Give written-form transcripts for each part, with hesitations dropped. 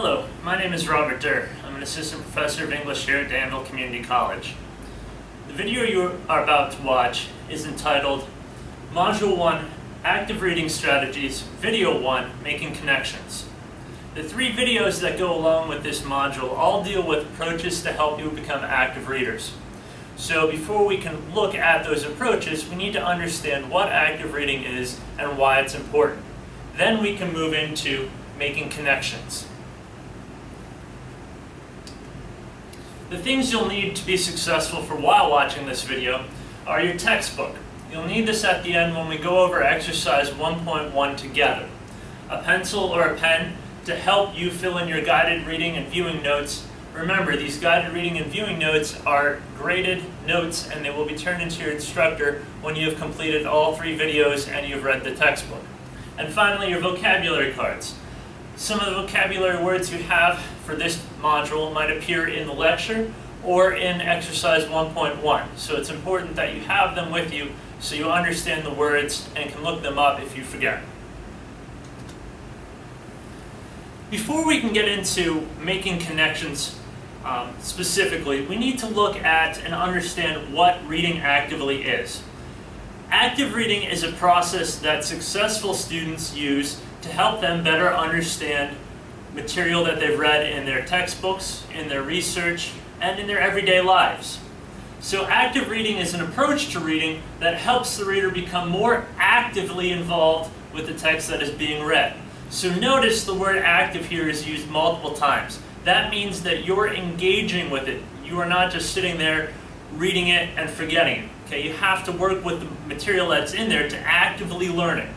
Hello, my name is Robert Durr. I'm an assistant professor of English here at Danville Community College. The video you are about to watch is entitled Module 1, Active Reading Strategies, Video 1, Making Connections. The three videos that go along with this module all deal with approaches to help you become active readers. So before we can look at those approaches, we need to understand what active reading is and why it's important. Then we can move into making connections. The things you'll need to be successful for while watching this video are your textbook. You'll need this at the end when we go over exercise 1.1 together. A pencil or a pen to help you fill in your guided reading and viewing notes. Remember, these guided reading and viewing notes are graded notes and they will be turned into your instructor when you have completed all three videos and you've read the textbook. And finally, your vocabulary cards. Some of the vocabulary words you have for this module might appear in the lecture or in exercise 1.1. So it's important that you have them with you so you understand the words and can look them up if you forget. Before we can get into making connections specifically, we need to look at and understand what reading actively is. Active reading is a process that successful students use to help them better understand material that they've read in their textbooks, in their research, and in their everyday lives. So active reading is an approach to reading that helps the reader become more actively involved with the text that is being read. So notice the word active here is used multiple times. That means that you're engaging with it. You are not just sitting there reading it and forgetting it. Okay, you have to work with the material that's in there to actively learn it.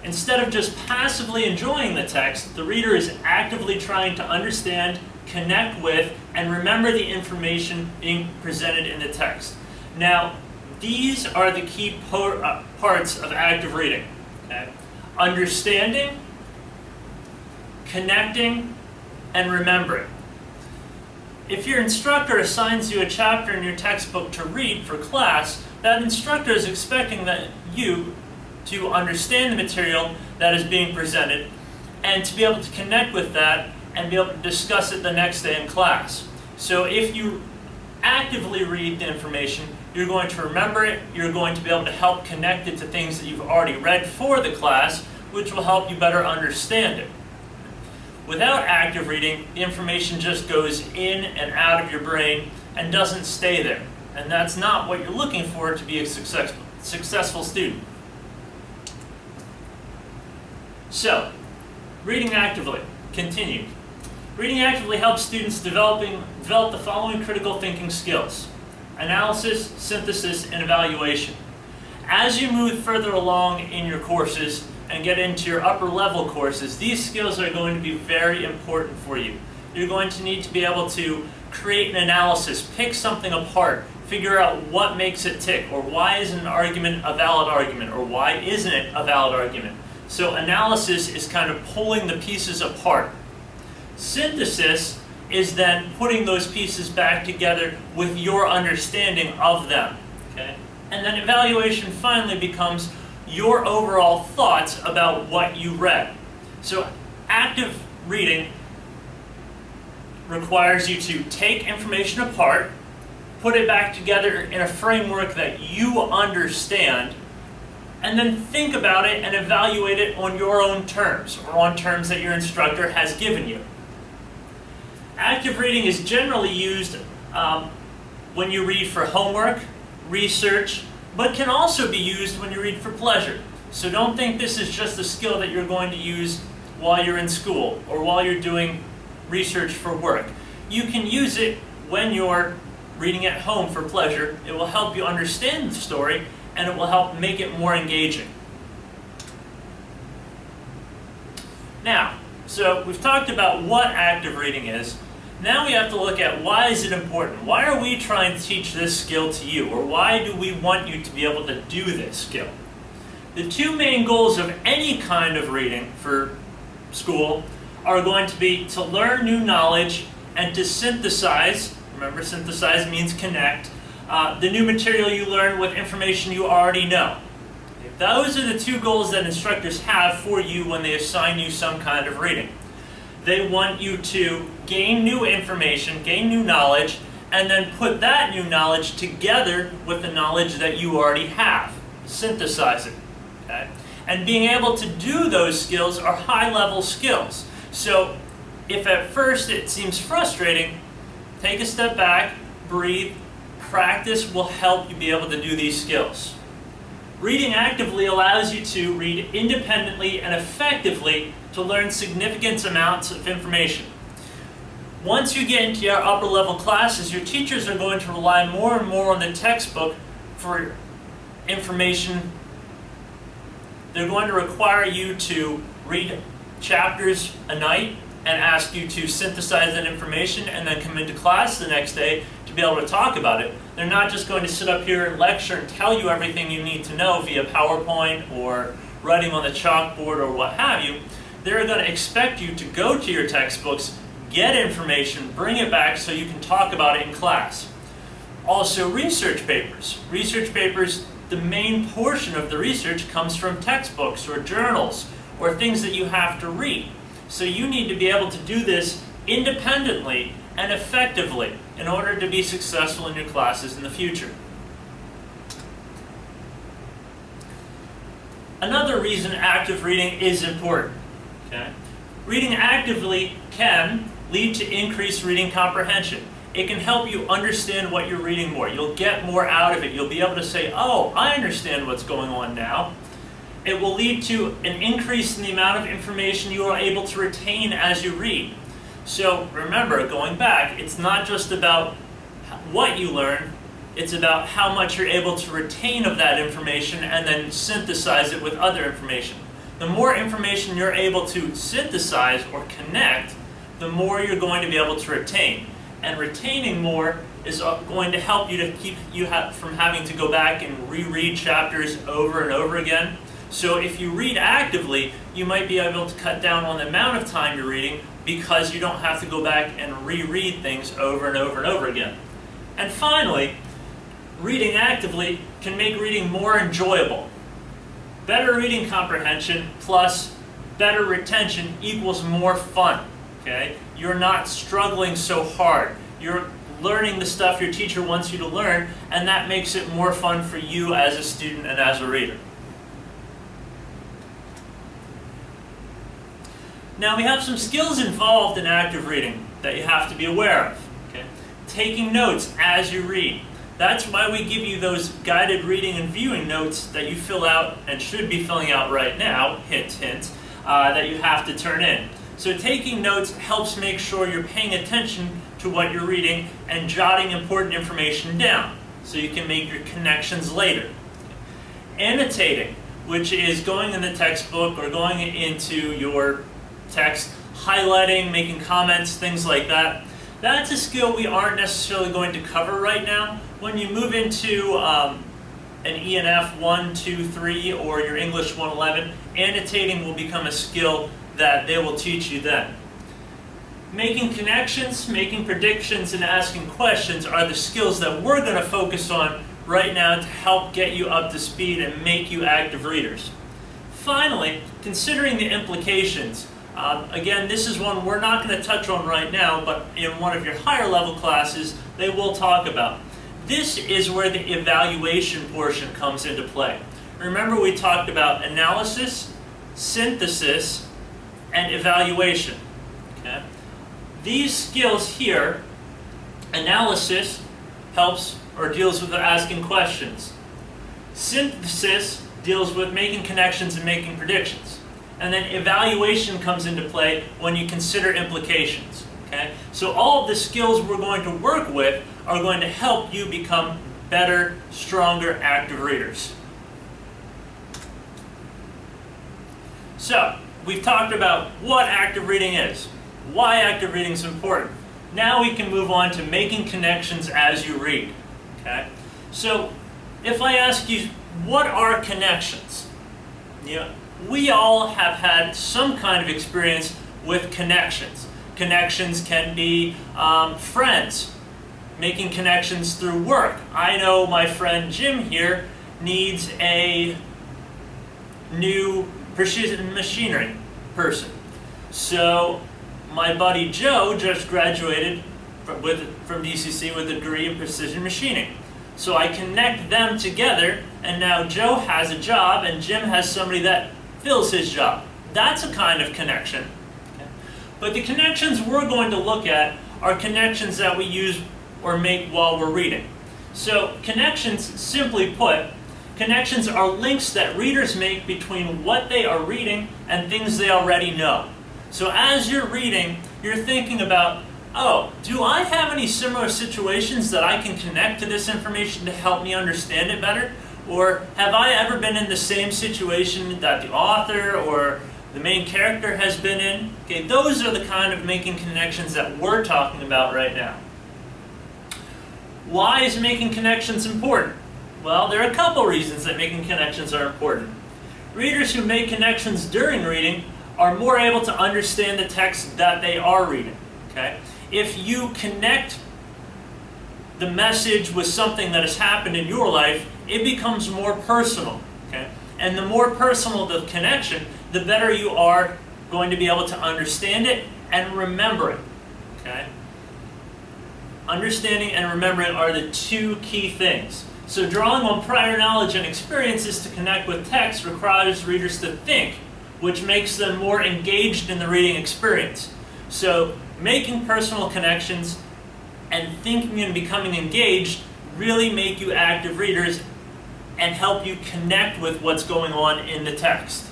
Instead of just passively enjoying the text, the reader is actively trying to understand, connect with, and remember the information being presented in the text. Now, these are the key parts of active reading. Okay? Understanding, connecting, and remembering. If your instructor assigns you a chapter in your textbook to read for class, that instructor is expecting that you to understand the material that is being presented and to be able to connect with that and be able to discuss it the next day in class. So if you actively read the information, you're going to remember it, you're going to be able to help connect it to things that you've already read for the class, which will help you better understand it. Without active reading, the information just goes in and out of your brain and doesn't stay there. And that's not what you're looking for to be a successful student. So, reading actively. Continue. Reading actively helps students develop the following critical thinking skills: analysis, synthesis, and evaluation. As you move further along in your courses and get into your upper level courses, these skills are going to be very important for you. You're going to need to be able to create an analysis, pick something apart, figure out what makes it tick, or why isn't an argument a valid argument, or why isn't it a valid argument. So analysis is kind of pulling the pieces apart. Synthesis is then putting those pieces back together with your understanding of them. Okay? And then evaluation finally becomes your overall thoughts about what you read. So active reading requires you to take information apart, put it back together in a framework that you understand, and then think about it and evaluate it on your own terms, or on terms that your instructor has given you. Active reading is generally used when you read for homework, research, but can also be used when you read for pleasure. So don't think this is just a skill that you're going to use while you're in school or while you're doing research for work. You can use it when you're reading at home for pleasure. It will help you understand the story and it will help make it more engaging. Now, so we've talked about what active reading is. Now we have to look at why is it important? Why are we trying to teach this skill to you? Or why do we want you to be able to do this skill? The two main goals of any kind of reading for school are going to be to learn new knowledge and to synthesize, remember synthesize means connect, the new material you learn with information you already know. Those are the two goals that instructors have for you when they assign you some kind of reading. They want you to gain new information, gain new knowledge, and then put that new knowledge together with the knowledge that you already have. Synthesize it. Okay? And being able to do those skills are high-level skills. So if at first it seems frustrating, take a step back, breathe. Practice will help you be able to do these skills. Reading actively allows you to read independently and effectively to learn significant amounts of information. Once you get into your upper level classes, your teachers are going to rely more and more on the textbook for information. They're going to require you to read chapters a night and ask you to synthesize that information and then come into class the next day to be able to talk about it. They're not just going to sit up here and lecture and tell you everything you need to know via PowerPoint or writing on the chalkboard or what have you. They're going to expect you to go to your textbooks, get information, bring it back so you can talk about it in class. Also, research papers. Research papers, the main portion of the research comes from textbooks or journals or things that you have to read. So you need to be able to do this independently and effectively in order to be successful in your classes in the future. Another reason active reading is important. Okay? Reading actively can lead to increased reading comprehension. It can help you understand what you're reading more. You'll get more out of it. You'll be able to say, oh, I understand what's going on now. It will lead to an increase in the amount of information you are able to retain as you read. So remember, going back, it's not just about what you learn, it's about how much you're able to retain of that information and then synthesize it with other information. The more information you're able to synthesize or connect, the more you're going to be able to retain. And retaining more is going to help you to keep you from having to go back and reread chapters over and over again. So if you read actively, you might be able to cut down on the amount of time you're reading because you don't have to go back and reread things over and over and over again. And finally, reading actively can make reading more enjoyable. Better reading comprehension plus better retention equals more fun. Okay? You're not struggling so hard. You're learning the stuff your teacher wants you to learn, and that makes it more fun for you as a student and as a reader. Now we have some skills involved in active reading that you have to be aware of. Okay? Taking notes as you read. That's why we give you those guided reading and viewing notes that you fill out and should be filling out right now, hint, hint, that you have to turn in. So taking notes helps make sure you're paying attention to what you're reading and jotting important information down so you can make your connections later. Annotating, which is going in the textbook or going into your text, highlighting, making comments, things like that. That's a skill we aren't necessarily going to cover right now. When you move into an ENF 1, 2, 3 or your English 111, annotating will become a skill that they will teach you then. Making connections, making predictions, and asking questions are the skills that we're going to focus on right now to help get you up to speed and make you active readers. Finally, considering the implications. Again, this is one we're not going to touch on right now, but in one of your higher level classes, they will talk about. This is where the evaluation portion comes into play. Remember we talked about analysis, synthesis, and evaluation. Okay? These skills here, analysis helps or deals with asking questions. Synthesis deals with making connections and making predictions. And then evaluation comes into play when you consider implications. Okay? So all of the skills we're going to work with are going to help you become better, stronger, active readers. So, we've talked about what active reading is, why active reading is important. Now we can move on to making connections as you read. Okay? So, if I ask you, what are connections? We all have had some kind of experience with connections. Connections can be friends, making connections through work. I know my friend Jim here needs a new precision machinery person. So my buddy Joe just graduated from DCC with a degree in precision machining. So I connect them together, and now Joe has a job and Jim has somebody that fills his job. That's a kind of connection. Okay? But the connections we're going to look at are connections that we use or make while we're reading. So connections, simply put, connections are links that readers make between what they are reading and things they already know. So as you're reading, you're thinking about, oh, do I have any similar situations that I can connect to this information to help me understand it better? Or have I ever been in the same situation that the author or the main character has been in? Okay, those are the kind of making connections that we're talking about right now. Why is making connections important? Well, there are a couple reasons that making connections are important. Readers who make connections during reading are more able to understand the text that they are reading. Okay? If you connect the message with something that has happened in your life, it becomes more personal. Okay? And the more personal the connection, the better you are going to be able to understand it and remember it. Okay? Understanding and remembering are the two key things. So drawing on prior knowledge and experiences to connect with text requires readers to think, which makes them more engaged in the reading experience. So making personal connections and thinking and becoming engaged really make you active readers and help you connect with what's going on in the text.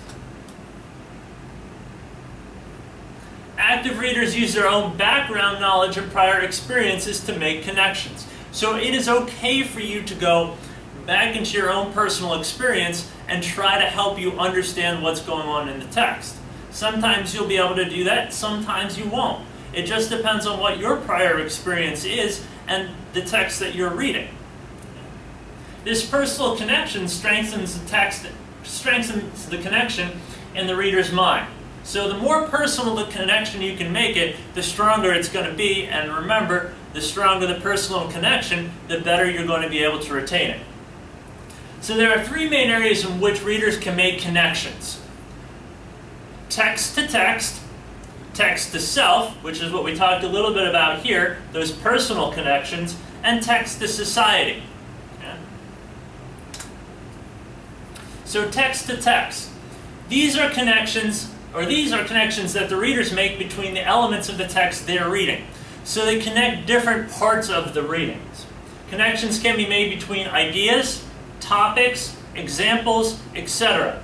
Active readers use their own background knowledge and prior experiences to make connections. So it is okay for you to go back into your own personal experience and try to help you understand what's going on in the text. Sometimes you'll be able to do that, sometimes you won't. It just depends on what your prior experience is and the text that you're reading. This personal connection strengthens the connection in the reader's mind. So the more personal the connection you can make it, the stronger it's going to be, and remember, the stronger the personal connection, the better you're going to be able to retain it. So there are three main areas in which readers can make connections. Text to text, text to self, which is what we talked a little bit about here, those personal connections, and text to society. Okay? So text to text. These are connections that the readers make between the elements of the text they're reading. So they connect different parts of the readings. Connections can be made between ideas, topics, examples, etc.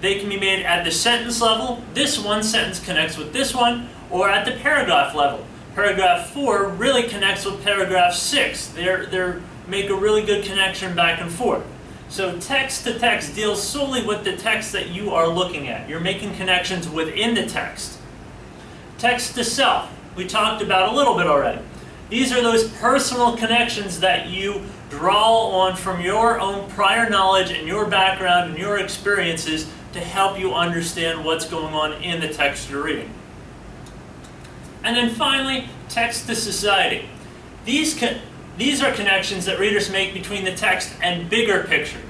They can be made at the sentence level. This one sentence connects with this one, or at the paragraph level. Paragraph 4 really connects with paragraph 6. They make a really good connection back and forth. So text to text deals solely with the text that you are looking at. You're making connections within the text. Text to self, we talked about a little bit already. These are those personal connections that you draw on from your own prior knowledge and your background and your experiences to help you understand what's going on in the text you're reading. And then finally, text to society. These are connections that readers make between the text and bigger pictures.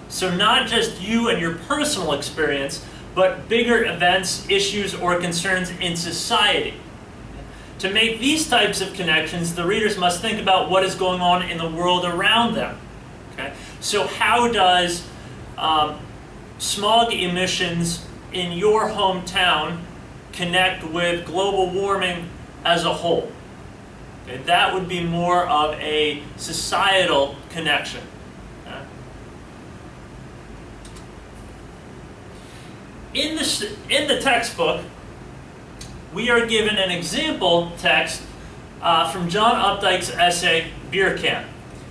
So not just you and your personal experience, but bigger events, issues, or concerns in society. To make these types of connections, the readers must think about what is going on in the world around them. Okay? So how does smog emissions in your hometown connect with global warming as a whole? Okay, that would be more of a societal connection. Okay? In the textbook, we are given an example text from John Updike's essay, Beer Can.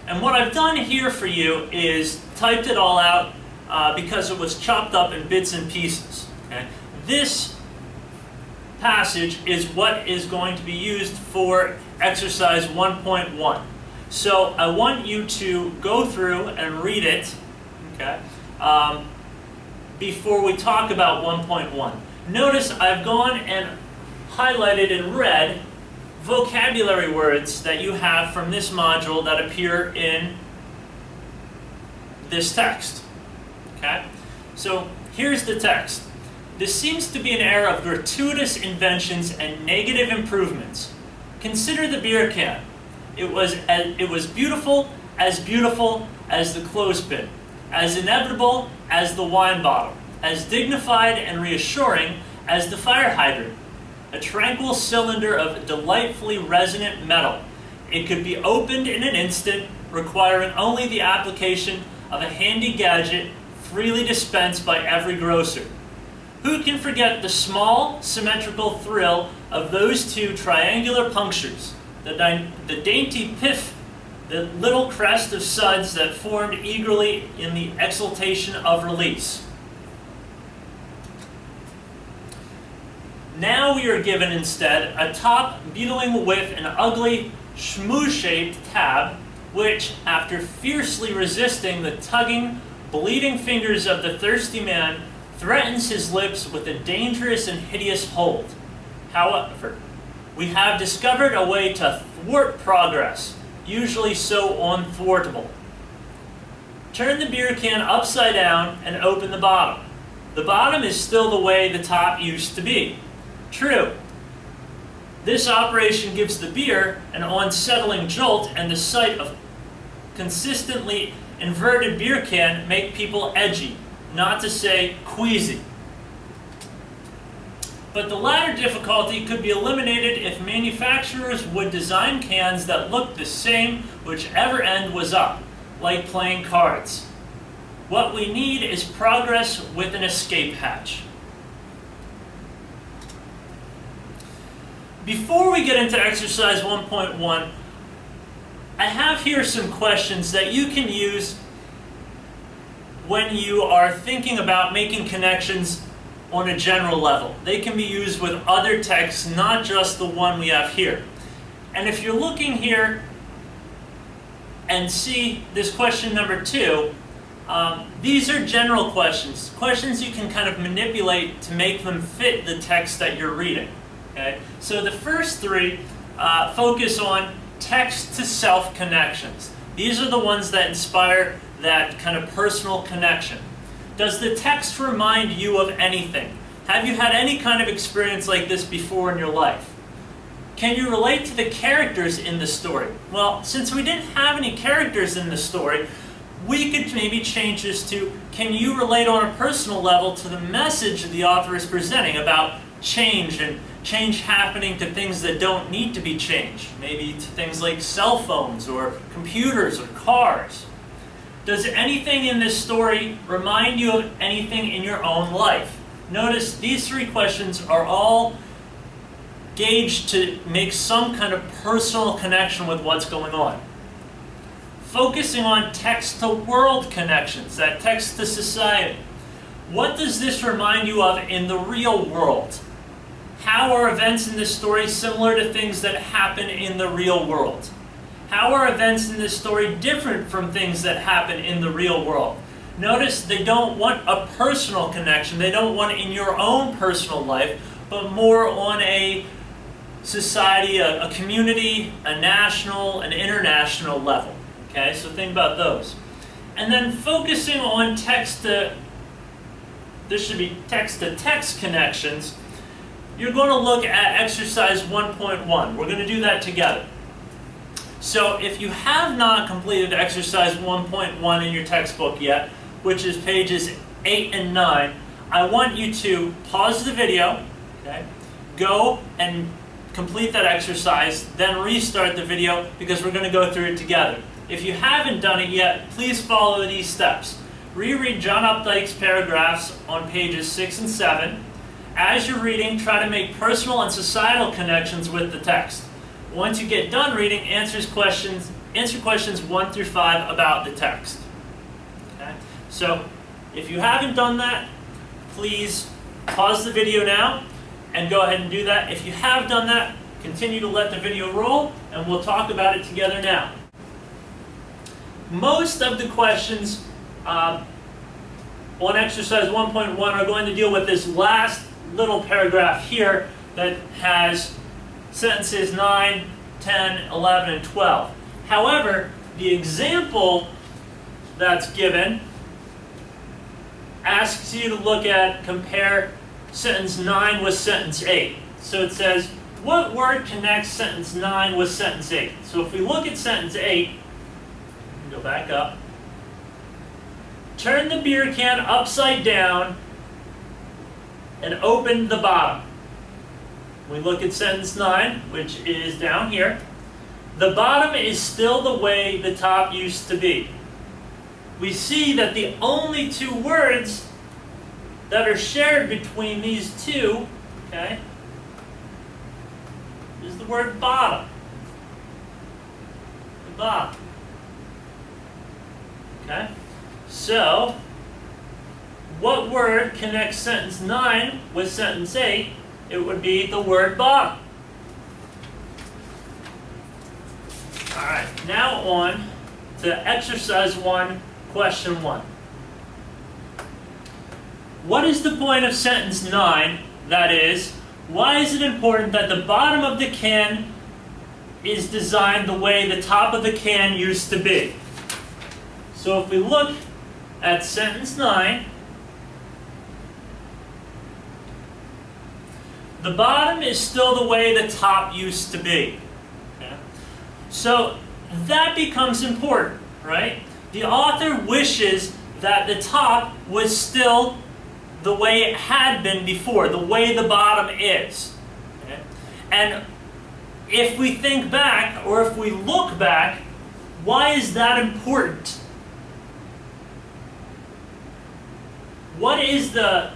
And what I've done here for you is typed it all out because it was chopped up in bits and pieces. Okay? This passage is what is going to be used for exercise 1.1. So I want you to go through and read it, okay, before we talk about 1.1. Notice I've gone and highlighted in red vocabulary words that you have from this module that appear in this text. Okay? So here's the text. This seems to be an era of gratuitous inventions and negative improvements. Consider the beer can. It was beautiful as the clothespin, as inevitable as the wine bottle, as dignified and reassuring as the fire hydrant. A tranquil cylinder of delightfully resonant metal. It could be opened in an instant, requiring only the application of a handy gadget freely dispensed by every grocer. Who can forget the small, symmetrical thrill of those two triangular punctures, the dainty piff, the little crest of suds that formed eagerly in the exultation of release? Now we are given instead a top beetling with an ugly, schmoo-shaped tab, which, after fiercely resisting the tugging, bleeding fingers of the thirsty man, threatens his lips with a dangerous and hideous hold. However, we have discovered a way to thwart progress, usually so unthwartable. Turn the beer can upside down and open the bottom. The bottom is still the way the top used to be. True. This operation gives the beer an unsettling jolt, and the sight of consistently inverted beer can make people edgy, not to say queasy. But the latter difficulty could be eliminated if manufacturers would design cans that looked the same whichever end was up, like playing cards. What we need is progress with an escape hatch. Before we get into exercise 1.1, I have here some questions that you can use when you are thinking about making connections on a general level. They can be used with other texts, not just the one we have here. And if you're looking here and see this question number 2, these are general questions, questions you can kind of manipulate to make them fit the text that you're reading. Okay? So the first 3 focus on text-to-self connections. These are the ones that inspire that kind of personal connection. Does the text remind you of anything? Have you had any kind of experience like this before in your life? Can you relate to the characters in the story? Well, since we didn't have any characters in the story, we could maybe change this to, can you relate on a personal level to the message the author is presenting about change and change happening to things that don't need to be changed? Maybe to things like cell phones or computers or cars. Does anything in this story remind you of anything in your own life? Notice these 3 questions are all gauged to make some kind of personal connection with what's going on. Focusing on text-to-world connections, that text to society. What does this remind you of in the real world? How are events in this story similar to things that happen in the real world? How are events in this story different from things that happen in the real world? Notice they don't want a personal connection. They don't want it in your own personal life, but more on a society, a community, a national, an international level. Okay, so think about those. And then focusing on this should be text-to-text connections, you're going to look at exercise 1.1. We're going to do that together. So if you have not completed exercise 1.1 in your textbook yet, which is pages 8 and 9, I want you to pause the video, okay, go and complete that exercise, then restart the video because we're going to go through it together. If you haven't done it yet, please follow these steps. Reread John Updike's paragraphs on pages 6 and 7. As you're reading, try to make personal and societal connections with the text. Once you get done reading, answer questions 1 through 5 about the text. Okay? So, if you haven't done that, please pause the video now and go ahead and do that. If you have done that, continue to let the video roll, and we'll talk about it together now. Most of the questions on exercise 1.1 are going to deal with this last little paragraph here that has sentences 9, 10, 11, and 12. However, the example that's given asks you to compare sentence 9 with sentence 8. So it says, what word connects sentence 9 with sentence 8? So if we look at sentence 8, go back up, turn the beer can upside down and open the bottom. We look at sentence 9, which is down here. The bottom is still the way the top used to be. We see that the only two words that are shared between these two, okay, is the word bottom. The bottom. Okay? So, what word connects sentence 9 with sentence 8? It would be the word bottom. Alright, now on to exercise 1, question 1. What is the point of sentence 9? That is, why is it important that the bottom of the can is designed the way the top of the can used to be? So if we look at sentence 9, the bottom is still the way the top used to be. Okay? So that becomes important, right? The author wishes that the top was still the way it had been before, the way the bottom is. Okay? And if we think back, or if we look back, why is that important? What is the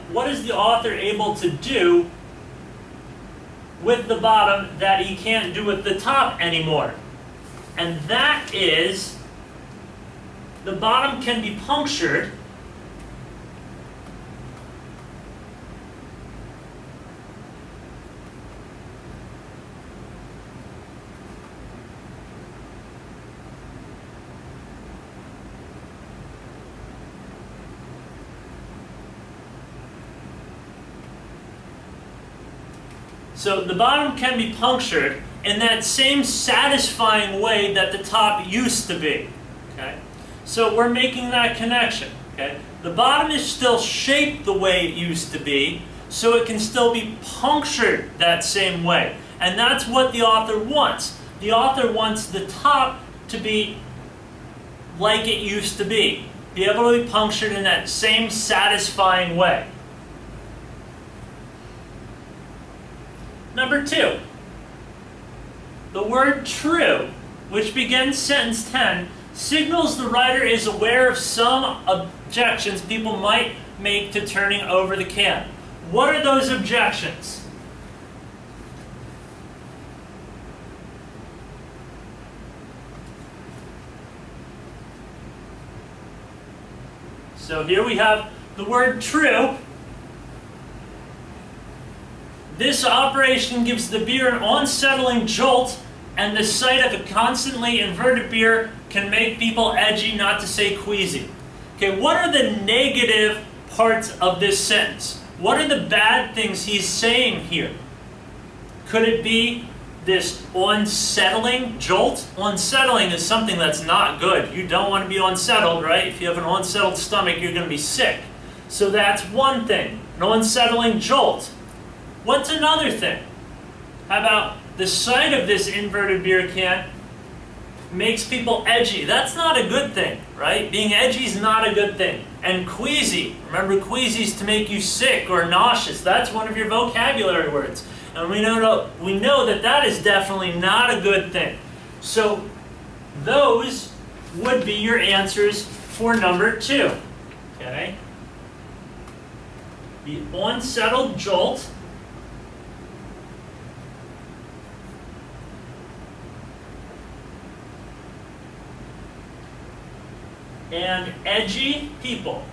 author able to do with the bottom that he can't do with the top anymore? And that is, the bottom can be punctured So the bottom can be punctured in that same satisfying way that the top used to be. Okay? So we're making that connection. Okay? The bottom is still shaped the way it used to be, so it can still be punctured that same way. And that's what the author wants. The author wants the top to be like it used to be able to be punctured in that same satisfying way. Number 2, the word true, which begins sentence 10, signals the writer is aware of some objections people might make to turning over the can. What are those objections? So here we have the word true. This operation gives the beer an unsettling jolt, and the sight of a constantly inverted beer can make people edgy, not to say queasy. Okay, what are the negative parts of this sentence? What are the bad things he's saying here? Could it be this unsettling jolt? Unsettling is something that's not good. You don't want to be unsettled, right? If you have an unsettled stomach, you're going to be sick. So that's one thing, an unsettling jolt. What's another thing? How about the sight of this inverted beer can makes people edgy? That's not a good thing, right? Being edgy is not a good thing. And queasy, remember queasy is to make you sick or nauseous. That's one of your vocabulary words. And we know that that is definitely not a good thing. So those would be your answers for number 2. Okay? The unsettled jolt, and edgy people.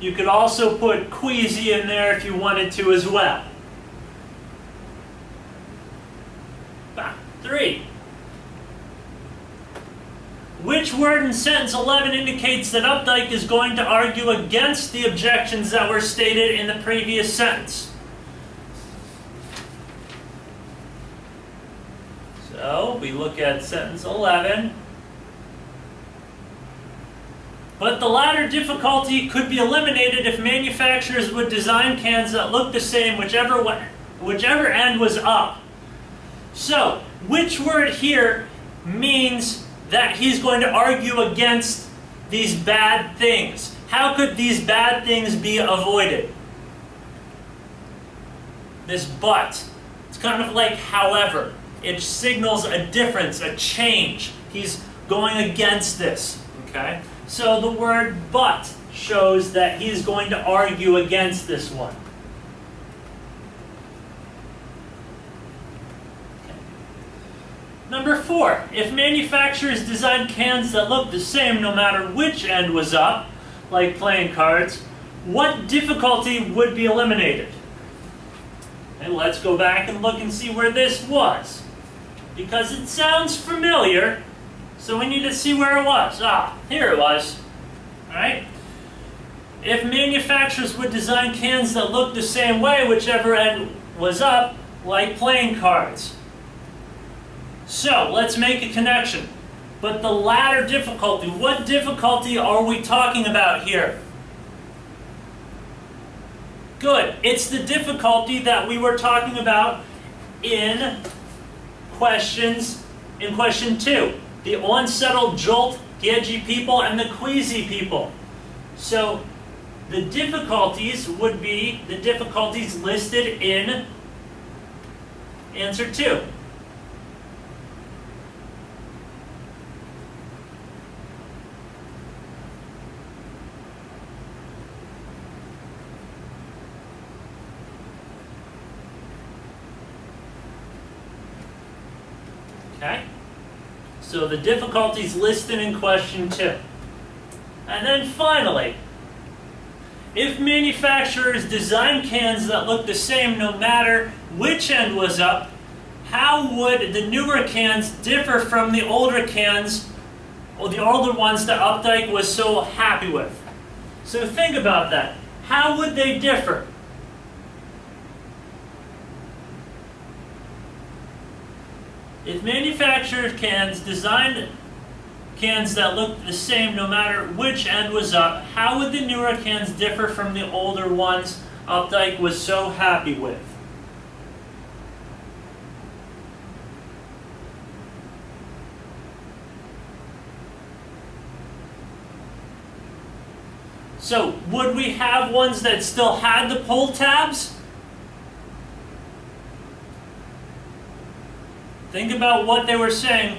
You could also put queasy in there if you wanted to as well. 3. Which word in sentence 11 indicates that Updike is going to argue against the objections that were stated in the previous sentence? So we look at sentence 11. But the latter difficulty could be eliminated if manufacturers would design cans that look the same whichever end was up. So, which word here means that he's going to argue against these bad things? How could these bad things be avoided? This but. It's kind of like however. It signals a difference, a change. He's going against this. Okay? So the word but shows that he's going to argue against this one. Okay. Number 4, if manufacturers design cans that look the same no matter which end was up, like playing cards, what difficulty would be eliminated? And let's go back and look and see where this was. Because it sounds familiar, so we need to see where it was. Ah, here it was. Alright? If manufacturers would design cans that look the same way, whichever end was up, like playing cards. So, let's make a connection. But the latter difficulty, what difficulty are we talking about here? Good. It's the difficulty that we were talking about in question 2. The unsettled jolt, Geji people, and the queasy people. So, the difficulties would be the difficulties listed in answer 2. Okay? So the difficulties listed in question 2. And then finally, if manufacturers design cans that look the same no matter which end was up, how would the newer cans differ from the older cans, or the older ones that Updike was so happy with? So think about that. How would they differ? If manufacturers designed cans that looked the same no matter which end was up, how would the newer cans differ from the older ones Updike was so happy with? So, would we have ones that still had the pull tabs? Think about what they were saying,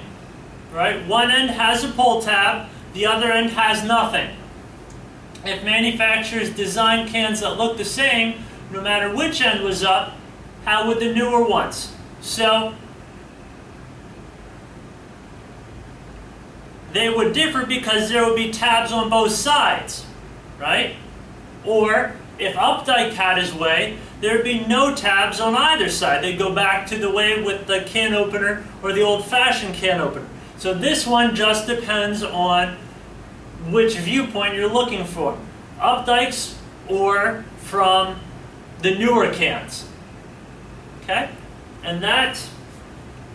right? One end has a pull tab, the other end has nothing. If manufacturers design cans that look the same, no matter which end was up, how would the newer ones? So, they would differ because there would be tabs on both sides, right? Or, if Updike had his way, there would be no tabs on either side. They'd go back to the way with the can opener or the old-fashioned can opener. So this one just depends on which viewpoint you're looking for. Updike's or from the newer cans. Okay? And that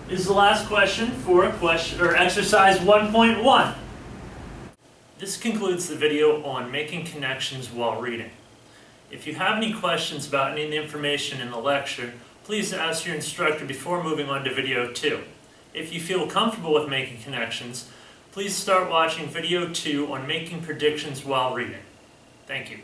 is the last question for exercise 1.1. This concludes the video on making connections while reading. If you have any questions about any of the information in the lecture, please ask your instructor before moving on to video 2. If you feel comfortable with making connections, please start watching video 2 on making predictions while reading. Thank you.